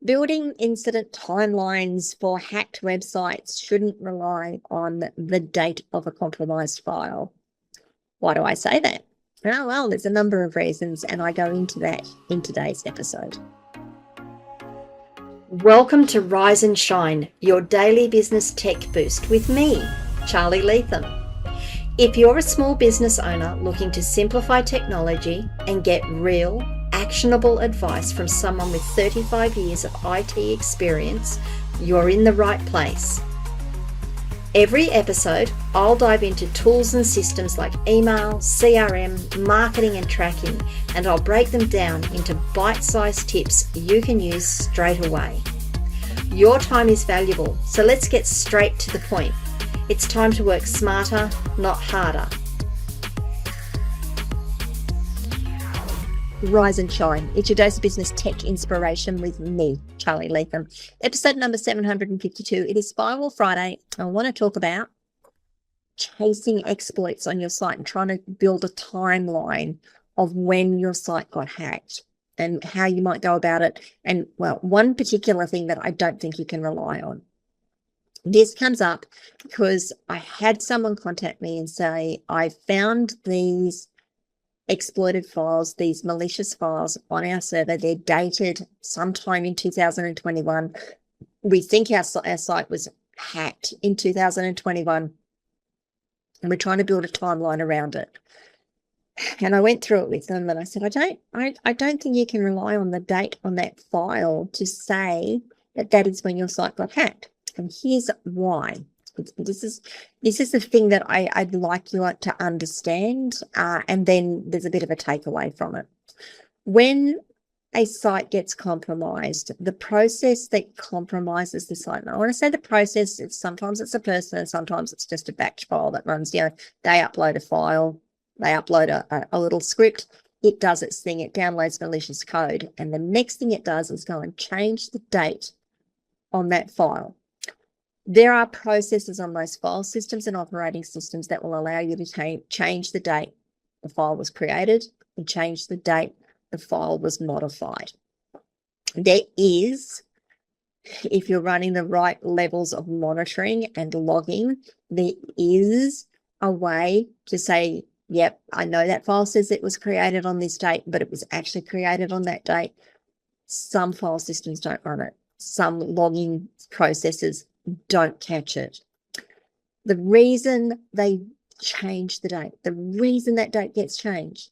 Building incident timelines for hacked websites shouldn't rely on the date of a compromised file. Why do I say that? Oh, well, there's a number of reasons, and I go into that in today's episode. Welcome to Rise and Shine, your daily business tech boost with me, Charly Leetham. If you're a small business owner looking to simplify technology and get real, actionable advice from someone with 35 years of IT experience, you're in the right place. Every episode, I'll dive into tools and systems like email, CRM, marketing and tracking, and I'll break them down into bite-sized tips you can use straight away. Your time is valuable, so let's get straight to the point. It's time to work smarter, not harder. Rise and Shine. It's your dose of business tech inspiration with me, Charly Leetham. Episode number 752. It is Spiral Friday. I want to talk about chasing exploits on your site and trying to build a timeline of when your site got hacked and how you might go about it. And, well, one particular thing that I don't think you can rely on. This comes up because I had someone contact me and say, I found these exploited files, these malicious files on our server. They're dated sometime in 2021. We think our site was hacked in 2021, and we're trying to build a timeline around it. And I went through it with them, and I said, I don't think you can rely on the date on that file to say that that is when your site got hacked. And here's why. This is the thing that I'd like you to understand, and then there's a bit of a takeaway from it. When a site gets compromised, the process that compromises the site, and I want to say the process, sometimes it's a person and sometimes it's just a batch file that runs, they upload a file, they upload a little script, it does its thing, it downloads malicious code, and the next thing it does is go and change the date on that file. There are processes on those file systems and operating systems that will allow you to change the date the file was created and change the date the file was modified. There is, if you're running the right levels of monitoring and logging, there is a way to say, yep, I know that file says it was created on this date, but it was actually created on that date. Some file systems don't run it. Some logging processes don't catch it. The reason they change the date, the reason that date gets changed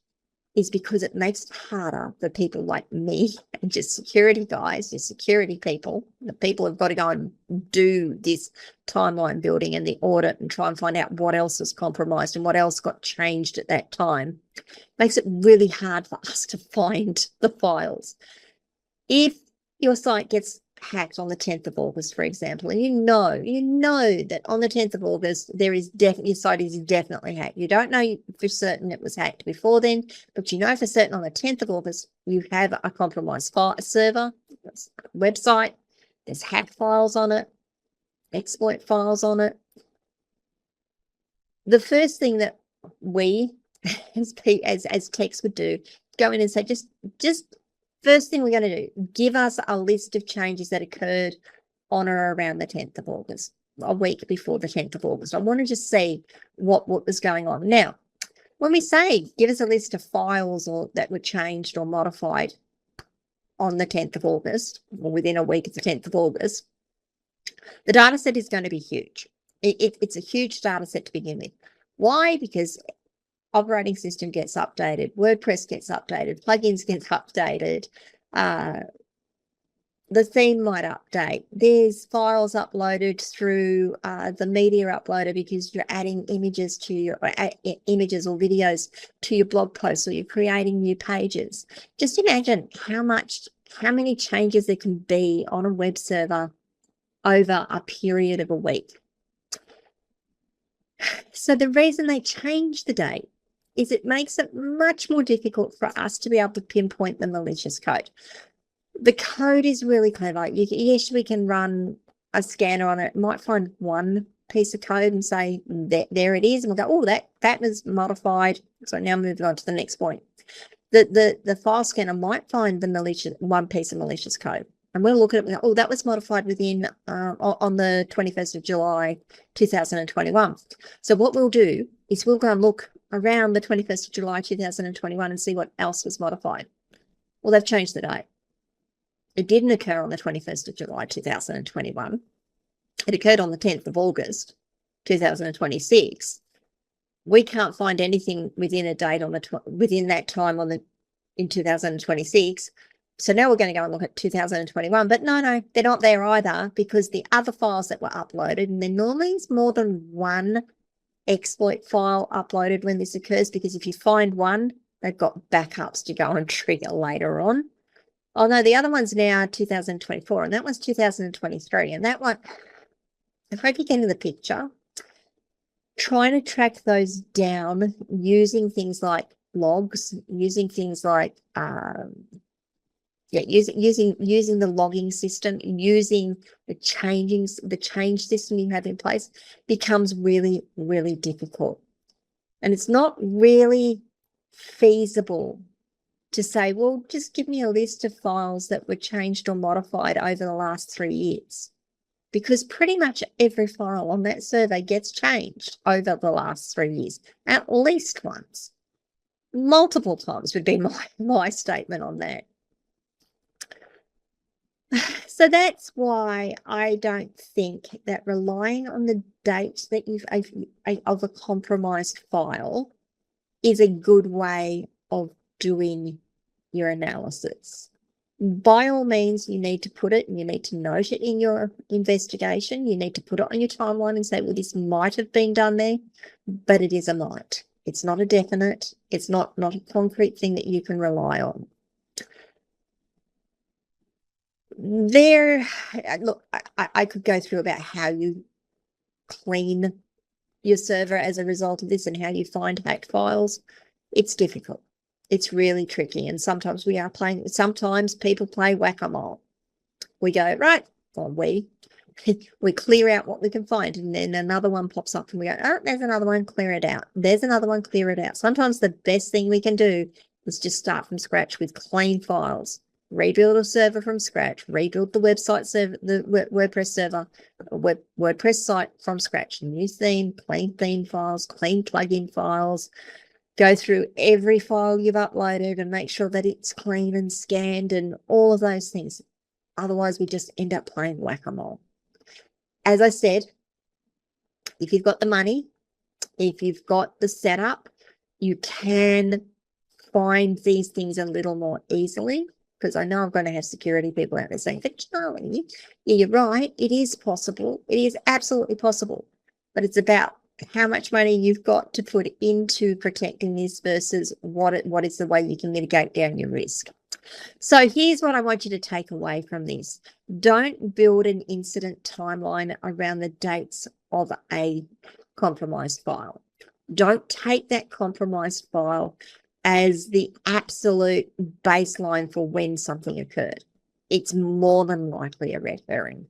is because it makes it harder for people like me and just security guys, your security people, the people who've got to go and do this timeline building and the audit and try and find out what else is compromised and what else got changed at that time. It makes it really hard for us to find the files. If your site gets hacked on the 10th of August, for example, and you know that on the 10th of August, your site is definitely hacked. You don't know for certain it was hacked before then, but you know for certain on the 10th of August, you have a compromised server, website, there's hack files on it, exploit files on it. The first thing that we as techs would do, go in and say, just first thing we're going to do, give us a list of changes that occurred on or around the 10th of August, a week before the 10th of August. I want to just see what was going on. Now, when we say give us a list of files that were changed or modified on the 10th of August, or within a week of the 10th of August, the data set is going to be huge. It's a huge data set to begin with. Why? Because operating system gets updated, WordPress gets updated, plugins gets updated, the theme might update. There's files uploaded through the media uploader because you're adding images to your images or videos to your blog posts, or you're creating new pages. Just imagine how many changes there can be on a web server over a period of a week. So the reason they change the date is it makes it much more difficult for us to be able to pinpoint the malicious code. The code is really clever. Yes, we can run a scanner on it. Might find one piece of code and say, there it is. And we'll go, oh, that was modified. So now moving on to the next point. The file scanner might find the one piece of malicious code. And we'll look at it, oh, that was modified within on the 21st of July, 2021. So what we'll do is we'll go and look around the 21st of July, 2021 and see what else was modified. Well, they've changed the date. It didn't occur on the 21st of July, 2021. It occurred on the 10th of August, 2026. We can't find anything within a date on within that time in 2026. So now we're going to go and look at 2021, but no, they're not there either, because the other files that were uploaded, and there normally is more than one exploit file uploaded when this occurs, because if you find one, they've got backups to go and trigger later on. Oh no, the other one's now 2024, and that one's 2023, and that one, I hope you're getting the picture. Trying to track those down using things like logs, using things like using the logging system, using the change system you have in place becomes really, really difficult. And it's not really feasible to say, well, just give me a list of files that were changed or modified over the last 3 years, because pretty much every file on that survey gets changed over the last 3 years, at least once. Multiple times would be my statement on that. So that's why I don't think that relying on the date that of a compromised file is a good way of doing your analysis. By all means, you need to put it and you need to note it in your investigation. You need to put it on your timeline and say, well, this might have been done there, but it is a might. It's not a definite. It's not a concrete thing that you can rely on. Look, I could go through about how you clean your server as a result of this and how you find hacked files. It's difficult. It's really tricky. And sometimes sometimes people play whack-a-mole. We go, right, well, we clear out what we can find, and then another one pops up and we go, oh, there's another one, clear it out. There's another one, clear it out. Sometimes the best thing we can do is just start from scratch with clean files. Rebuild a server from scratch, rebuild the website server, the WordPress server, WordPress site from scratch, new theme, clean theme files, clean plugin files, go through every file you've uploaded and make sure that it's clean and scanned and all of those things. Otherwise, we just end up playing whack-a-mole. As I said, if you've got the money, if you've got the setup, you can find these things a little more easily. Because I know I'm going to have security people out there saying, but Charly, yeah, you're right. It is possible. It is absolutely possible. But it's about how much money you've got to put into protecting this versus what is the way you can mitigate down your risk. So here's what I want you to take away from this. Don't build an incident timeline around the dates of a compromised file. Don't take that compromised file as the absolute baseline for when something occurred. It's more than likely a red herring.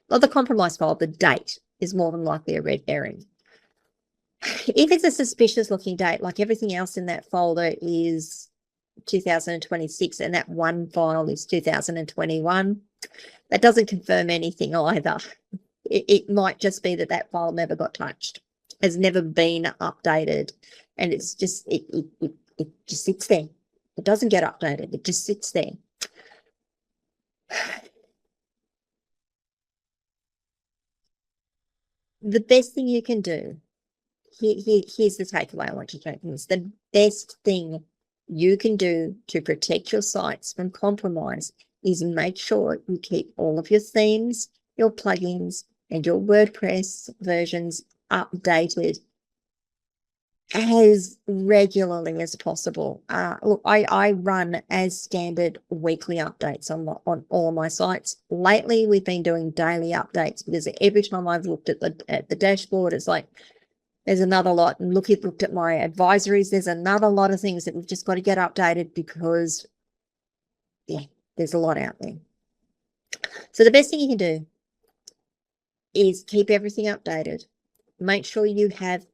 Not the compromised file, the date is more than likely a red herring. If it's a suspicious looking date, like everything else in that folder is 2026 and that one file is 2021, that doesn't confirm anything either. It might just be that file never got touched, has never been updated, and it's just it just sits there. It doesn't get updated. It just sits there. The best thing you can do, here's the takeaway I want you to take from this. The best thing you can do to protect your sites from compromise is make sure you keep all of your themes, your plugins, and your WordPress versions updated as regularly as possible. Look, I run as standard weekly updates on all my sites. Lately, we've been doing daily updates because every time I've looked at the dashboard, it's like there's another lot. And looked at my advisories, there's another lot of things that we've just got to get updated because, yeah, there's a lot out there. So the best thing you can do is keep everything updated. Make sure you have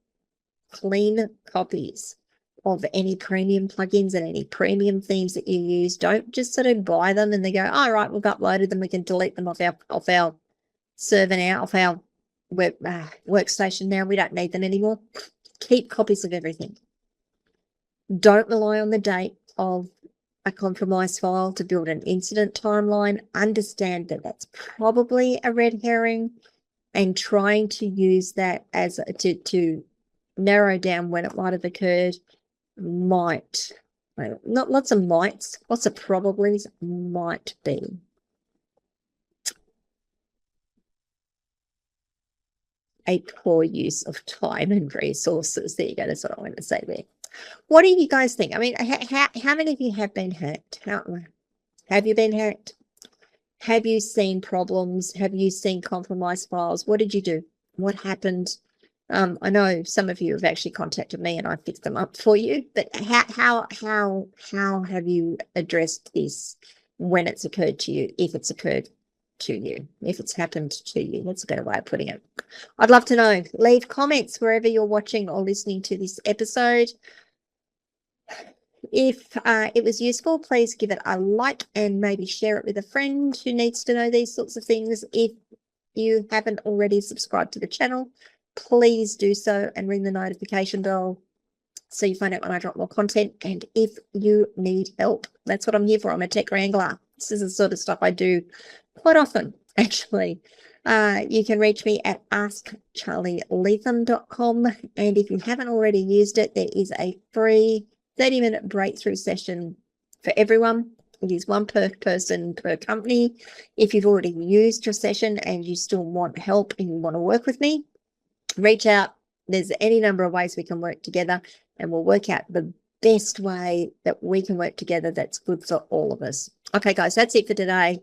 clean copies of any premium plugins and any premium themes that you use. Don't just sort of buy them and they go, all right, we've uploaded them, we can delete them off our server now, off our web workstation now. We don't need them anymore. Keep copies of everything. Don't rely on the date of a compromise file to build an incident timeline. Understand that that's probably a red herring, and trying to use that as to narrow down when it might have occurred might, not lots of mights, lots of probablys, might be a poor use of time and resources. There you go. That's what I want to say there. What do you guys think? I mean, how many of you have been hacked? Have you been hacked? Have you seen problems? Have you seen compromised files? What did you do? What happened? I know some of you have actually contacted me and I fixed them up for you, but how have you addressed this when it's occurred to you, if it's occurred to you, if it's happened to you? That's a better way of putting it. I'd love to know. Leave comments wherever you're watching or listening to this episode. If it was useful, please give it a like and maybe share it with a friend who needs to know these sorts of things. If you haven't already subscribed to the channel, please do so and ring the notification bell so you find out when I drop more content. And if you need help, that's what I'm here for. I'm a tech wrangler. This is the sort of stuff I do quite often, actually. You can reach me at askcharlyleetham.com. And if you haven't already used it, there is a free 30-minute breakthrough session for everyone. It is one per person per company. If you've already used your session and you still want help and you want to work with me, reach out. There's any number of ways we can work together, and we'll work out the best way that we can work together that's good for all of us. Okay, guys, that's it for today.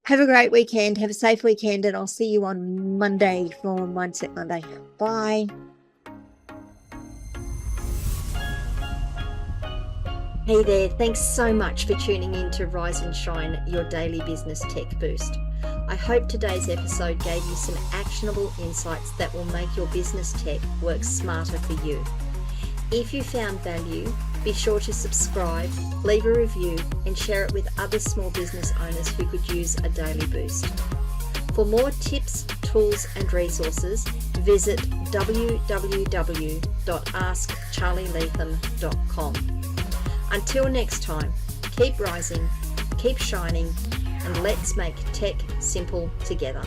Have a great weekend. Have a safe weekend, and I'll see you on Monday for Mindset Monday. Bye. Hey there, thanks so much for tuning in to Rise and Shine, your daily business tech boost. I hope today's episode gave you some actionable insights that will make your business tech work smarter for you. If you found value, be sure to subscribe, leave a review, and share it with other small business owners who could use a daily boost. For more tips, tools, and resources, visit www.askcharlyleetham.com. Until next time, keep rising, keep shining, and let's make tech simple together.